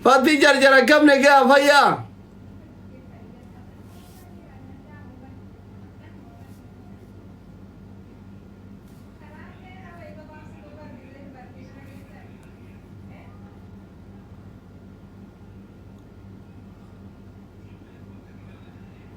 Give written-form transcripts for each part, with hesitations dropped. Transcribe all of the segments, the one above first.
فاتي جرجر كم نجا فيا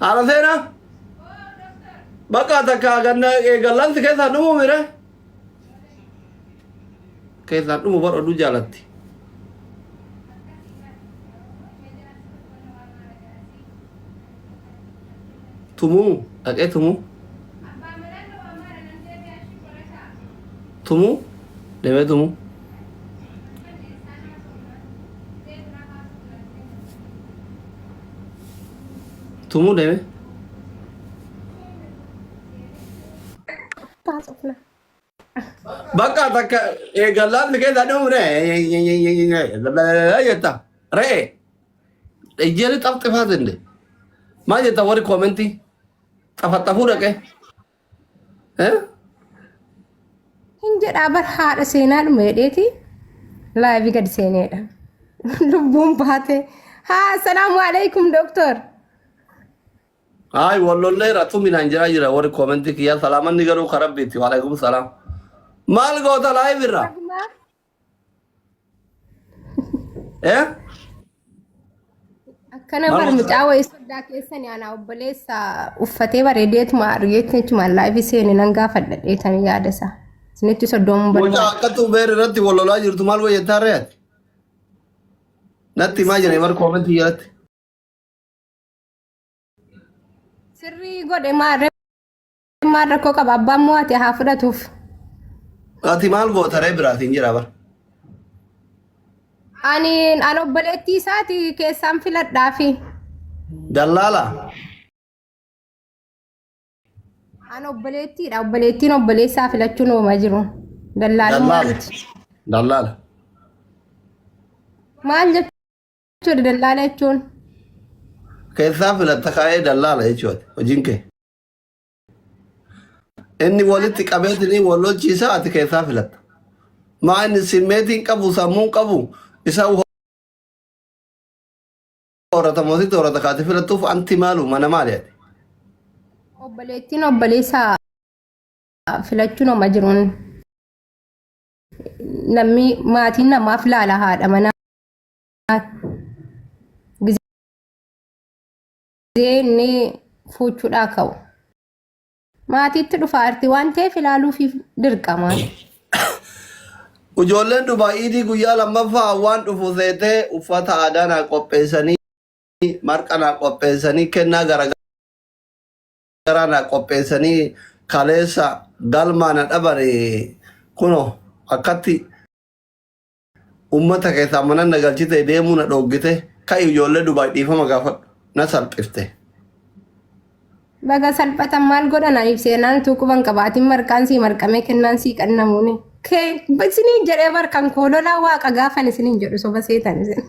على ثينا بقى تكا غنا غلانت كيسا نمو ميره كيسا نمو برضو جالتي تمو أكيد تمو ليه تمو تمو ليه بقى تكا غلانت كيسا نمو ميره لا يتا رأي إجري طفت فازنده ما جت وري كومنتي طفطفوا لك ها Hin jedhaa bar haadha seenaa dhume dheeti laayivii gad seeneedha. Lubbuun baate. Haa assalaamu alaikum doktor. هاي والله اللي راتو من انجرا جرا وري كومنتي كيا سلاما نيغرو خربتي وعليكم السلام مال غوتا لايف برا ايه Akkana bar mucaa wayii soddaa keessanii ana obboleessa uffatee bareedeetuma argeetuma laayivii seene nan gaafadha dheetanii yaada isaa. Isinitti soddoomuun وجا barbaada. كتو بير رتي والله لا جرتو مال وي تاريت نتي ما جري ور كومنتي يات Sirrii godhe maal rakkoo qaba abbaan mo'ate haa fudhatuuf. اتي مال غوتا ري برا تنجرا بر Ani obboleettii isaati keessaan filadhaafi. دلالا Ani obboleettiidha. Obboleettiin obboleessaa filachuun oomaa jiru. Dallaalummaa دلالا miti. دلالا Maal jechuudha dallaala jechuun? كيسا في التخاي دلالا يچوت وجينكي اني ولدت قبيتني ولو جيسا ات كيسا فلت ما ان سميتين قبو سمون قبو يساو ورata موسي تورata كاتي فلتوف انت مالو من مالي Obboleettiin obboleessaa filachuun oomaa jiruun namni maatiin namaaf laala haadha manaa gizee inni fuuchuudhaa ka'u. Maatiitti dhufa arti waan ta'eef ilaaluufi dirqama. Ijoolleen Dubaayii guyyaa lammaffaa waan dhufu seetee uffata aadaa naa qopheessanii marqa naa qopheessanii kennaa garaagaraa naa qopheessanii kaleessa galmaa na dhabare kuno akkatti ummata keessaa mana na galchite deemuu na dhoggite kan ijoollee Dubaayii dhiifama gaafadhu na salphifte. Baga salphatan maal godhana ibseenaan tuuquban qabaatiin marqaan sii marqamee kennaan sii qannamuuni. Isiniin jedhee marqan koololaa waaqa gaafan isiniin jedhu soba seetan isin.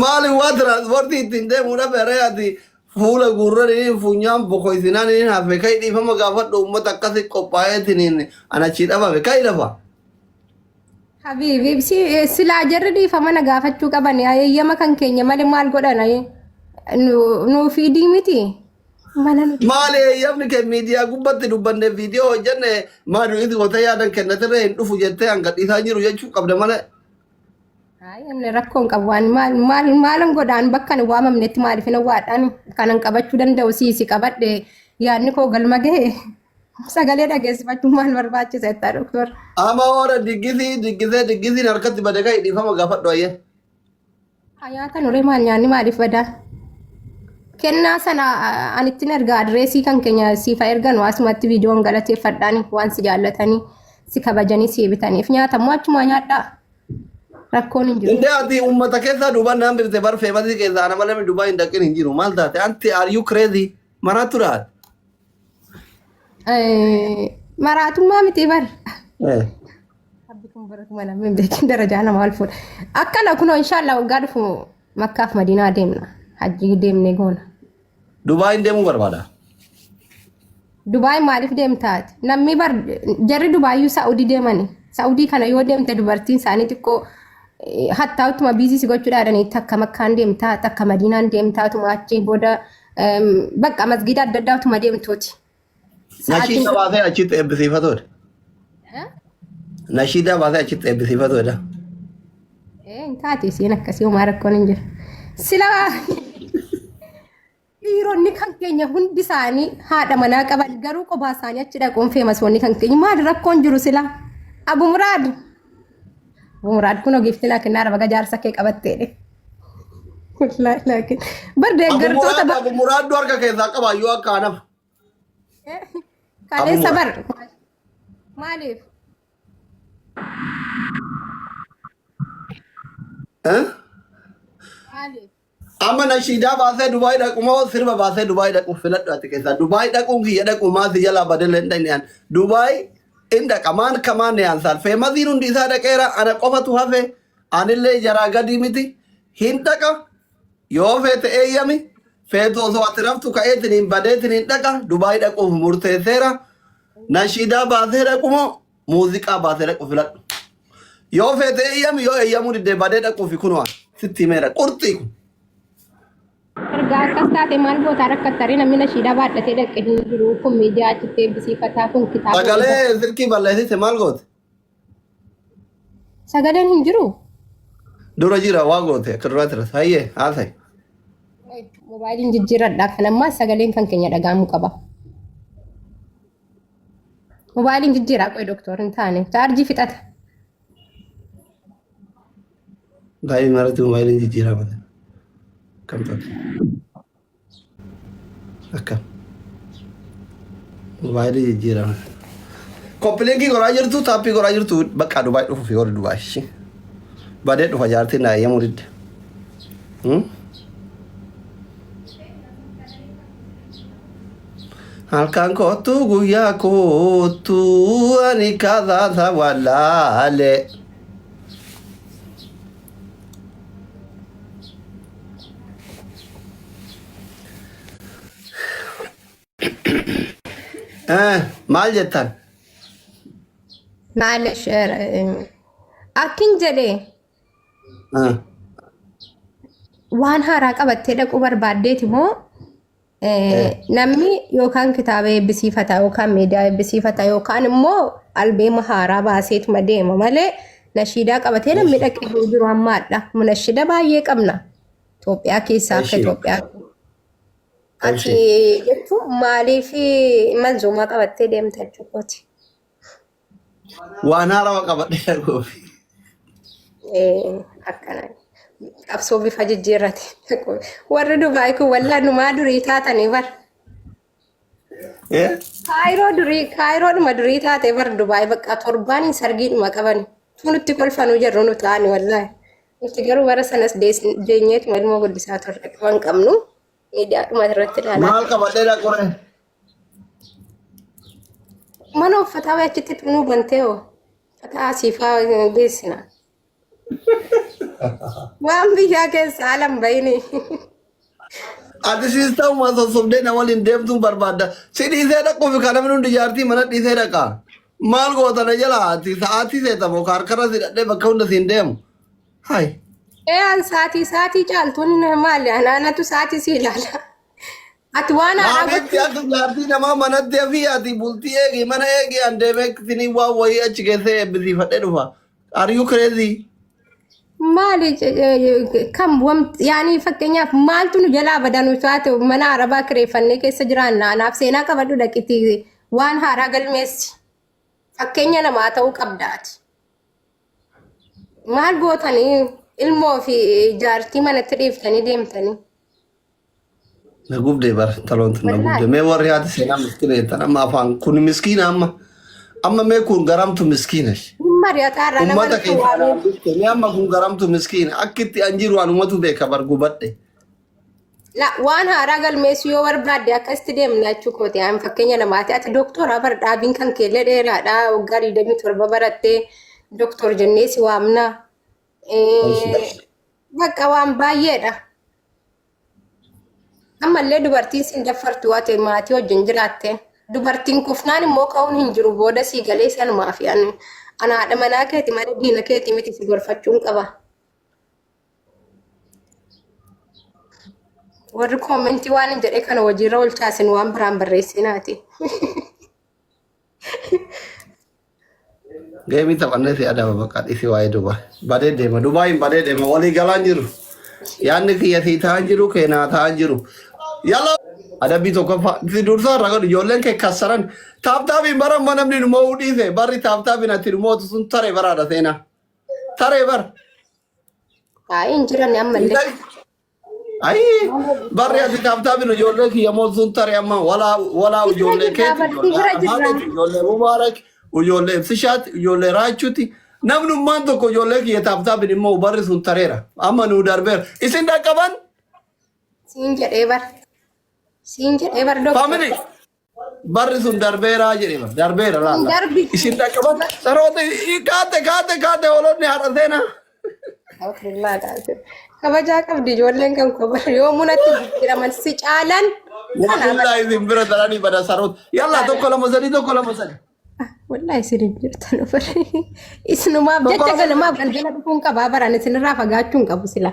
Maali waa tiraanspoortii ittiin deemuu dhabere ati fuula gurranii funyaan bokoisinaan hafe kai dhiifama gaafadhu uummata akkasii qophaa'eetiin anachii dhabame kai lafa. Habiibi silaa jarri dhiifama na gaafachuu qaban eeyyama kan keenya malee maal godhana nuufii diimiti. Maali eeyyamni kee miidiyaa gubbatti dubbanne viidiyoo hojjenne maali itti goota yaadan kennatirra hin dhufu jettee hanga dhiisaa jiru jechuu qabda malee. Namni rakkoon qabu waan maalan godhaan bakka hin waamamnetti maaliif hin waadhaan kanan qabachuu danda'u siisi qabadhe yaadni koo galma gahe sagalee dhageessifachuun maal barbaachisa jettaa doktor. Ama hora diggisiin harkatti bade kai dhiifama gaafadhu ayyee. Hayaata nuree maal nyaanni maaliif badaa? Kennaa sana anittiin erga adreesii kan keenya siifa ergan asumatti viidiyoon galateeffadhaan waan si jaallatanii si kabajanii si bitaniif nyaatamuu achumaa nyaadhaa. Rakkoon hin jiru. Inde ati uummata keessaa duubaan naan birte bar feemasii keessaa ana malee Dubaay hin dhaqin hin jiru maal taate anti are you crazy maraatu raat. Maraatummaa miti bar. Abbi kun baratu mana min beekin darajaa nama wal fuudha. Akkana kunoo inshaallah waggaa dhufu Makkaaf Madiinaa deemna. Hajji deemnee goona. Dubaay deemuu barbaada. Dubaay maaliif deemtaati? Namni bar jarri Dubaayyuu Saa'udii deemani. Saa'udii kana yoo deemte dubartiin isaanii xiqqoo hatta utuma biizii si gochuudhaadhani takka makkaan deemtaa takka madiinaan deemtaa utuma achi booda bakka masgida adda addaa utuma deemtuuti. Nashiida baasee achitti eebbisiifatoodha. Nashiida baasee achitti eebbisiifatoodha. Taate isiin akkasii homaa rakkoon hin jiru. Silaa dhiironni kan keenya hundi isaanii haadha manaa qaban garuu kophaa isaanii achi dhaquun feemasoonni kan keenya maali rakkoon jiru silaa? Abu Muraad. Abu Muraad kun ogeeffti laakiin naara baga jaarsa kee qabatteedhe. Laakiin bardee gartoota Abu Muraad harka keessaa qabaayyuu akka anaaf. Kaleessa bar maaliif? Amma nashiidaa baasee Dubaay dhaqu moo sirba baasee Dubaay dhaqu filadhu ati keessaa. Dubaay dhaquun kiyya dhaqu maasi jalaa badala hin dhaqneen. Dubaay in dhaqa maan kamaan ne ansaan. Feemasiin hundi isaa dhaqeera ana qofatu hafe anillee jaraa gadii miti hin dhaqa yoo feete eeyyami feetu osoo ati raftu ka'eetiin hin badeetiin hin dhaqa Dubaay dhaquuf murteesseera. Nashiidaa baasee dhaqu moo muuziqaa baasee dhaqu filadhu. Yoo feete eeyyami yoo eeyyamuu diddee badee dhaquufi kunoo sitti himeera qurxii kun. Ergaa akkas taate maal goota rakkattari namni nashiidaa baadhatee dhaqe hin jiru kun miidiyaa achitti eebbisiifataa kun kitaaba. Sagalee silkii balleessite maal goote? Sagaleen hin jiru. Dura jira waa goote akka duraa tiras hayyee haa ta'e. Moobaayiliin jijjiirradha kan ammaa sagaleen kan keenya dhagahamuu qaba. Moobaayiliin jijjiiraa qoy doktor hin taane chaarjii fixata. Daa'imni marati moobaayiliin jijjiiraa mata. Kam ta'e? Akka moobaayilii jijjiiraa mata. Koppileenkii goraa jirtu taappii goraa jirtu bakka Dubaay dhufu fi warri Dubaay ishee. Badee dhufa jaartiin naa eeyyamuu didde. Halkan kootu guyyaa kootu ani kazaasa wallaalee. Maal jettan? Maalish akkin jedhee waan haaraa qabattee dhaquu barbaaddeeti moo namni yookaan kitaaba eebbisiifata yookaan miidiyaa eebbisiifata yookaan immoo albeema haaraa baaseetuma deema malee nashiidaa qabatee namni dhaqee hin jiru ammaadha. Nashiida baay'ee qabna Itoophiyaa keessaa akka Itoophiyaa. Ati jechuun maaliif manzuumaa qabattee deemta jechuuti? Waan haaraa qabadhee dhaquuf. Akkana qabsoo bifa jijjiirrate. Warri Dubaay kun wallaan numaa durii taatanii bar. Kaayiroodhuma durii taate bar Dubaay bakka torbaanii sargiidhuma qabani. Nutti kolfanuu jirru nu ta'ani wallaahi. Nuti garuu bara sanas deenyeetuma ilmoo guddisaa turre waan qabnu. Miidiyaadhuma irratti ilaalaa. Maal qabadhee dhaqure? Mana uffataa achitti xunuu bantee hoo? Uffataa asiifaa geessina. Waan biyyaa keessaa alan bayini. Ati siistama sossobdee nama waliin deemtuun barbaadda. Si dhiisee dhaquufi kan namni hundi jaartii mana dhiisee dhaqa. Maal gootana jala ati sa'aatii seetamu harkara si dhadhee bakka hunda siin deemu. Hai. Saatii caaltuun maali? Anaanatu saatii si ilaala. Ati waan haaraa gochuu. Ati jaartii namaa manatti fi ati bultii eegi mana eegi an deemee sinii waan wayii achi keessee eebbisiifadhee dhufa. Are you crazy? Maali kam yaani fakkeenyaaf maaltu nu jalaa badanu taate mana arabaa kireeffannee keessa jiraanna anaaf seenaa qabadhu dhaqiti waan haaraa galmeessi. Fakkeenya namaa ta'uu qabdaati. Maal gootanii ilmoo fi jaartii manatti dhiiftanii deemtanii? Nagubdee bara taloontu nagubdee. Mee warri haati seenaa miskiina jettan amma afaan kun miskiina amma mee kun garamtu miskiina. Mari'ataarraa nama ummata keessa mee amma kun garamtu miskiina akkitti anjiru waan ummatu beeka bargubadhe. Waan haaraa galmeessu yoo barbaadde akkasitti deemna jechuukooti. Aan fakkeenya namaati. Ati dooktora bar dhaabiin kan keellee dheeraadha. Waggaa 27 barattee dooktor jennee si waamna. Bakka waan baay'eedha. Ammallee dubartiin siin daffartu ati maatii wajjin jiraatte. Dubartiin kufnaan immoo ka'uun hin jiru booda sii galee sanumaa fi ana haadha manaa keeti mana diina keeti miti si gorfachuun qaba. warri koomentii waan hin jedhe kana hojiirra oolchaasin waan biraan barreessinaati. Geemi taphannee si adaba bakka dhisi waa'ee Dubaay. Badee deema. Dubaayin badee deema. Walii galaan jiru. Yaadni kiyya sii ta'an jiru keenaa ta'an jiru. Yalla adabbii tokkoffaa si dursaa irraa godhu ijoolleen kee kassaran taaptaabiin baran manamni nu mo'uu dhiise barri taaptaabiin ati nu mootu sun taree baraadha seenaa. Taree bara. Hin jiran ammallee. Ayi barri ati taaptaabiin ijoollee kiyya mootu sun taree amma walaa ijoollee keeti ijoollee Mubaarak ijoollee Ibsishaat ijoollee Raachuuti. Namnummaan tokko ijoollee kiyya taaptaabiin immoo barri sun tareera. Amma nu darbeera. Isin dhaqqaban? Siin jedhee bar. Siin jedhee bar doktor. Family. Barri sun darbeera jedhee bar. Darbeera laalla. Darbi. Isin dhaqqaban? Saroota kaate hoolonni haadha seenaa. Kabajaa qabdi ijoolleen kan kobar yoo munatti jijjiiraman si caalan. Wallahi isin bira daranii bada saroota. Yalla tokko lama sadii. Wallahi isin jirtan ofar. Isinumaaf jecha galmaaf galbina dhufuun qabaa baran isinirraa fagaachuun qabu sila.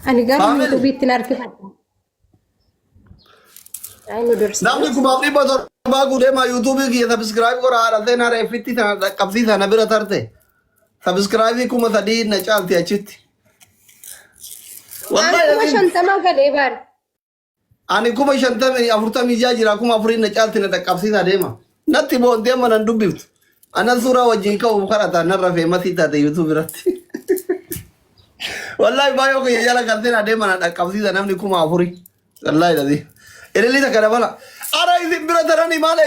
Ani garuu yuutuubiitti na harkifadha. Namni kumaaf dhibba torbaa guuteema yuutuubii kiyya sabiskiraayib godha haadha seenaa reeffitti qabsiisa na bira tarte. Sabiskiraayibii kuma sadii na caalti achitti. Kuma 50 galee baar. Ani kuma 50 jira kuma 4 na caalti na dhaqqabsiisa deema. Natti boontii amma nan dubbiftu. Anan suuraa wajjin ka'u kadhata nan rafee masii taate yuutuub irratti. Wallahi baay'oo kiyya jala galteen adeema na dhaqqabsiisa namni kuma 4. Wallahi dadi. Ililii takka dabala. Ara isin bira taranii maal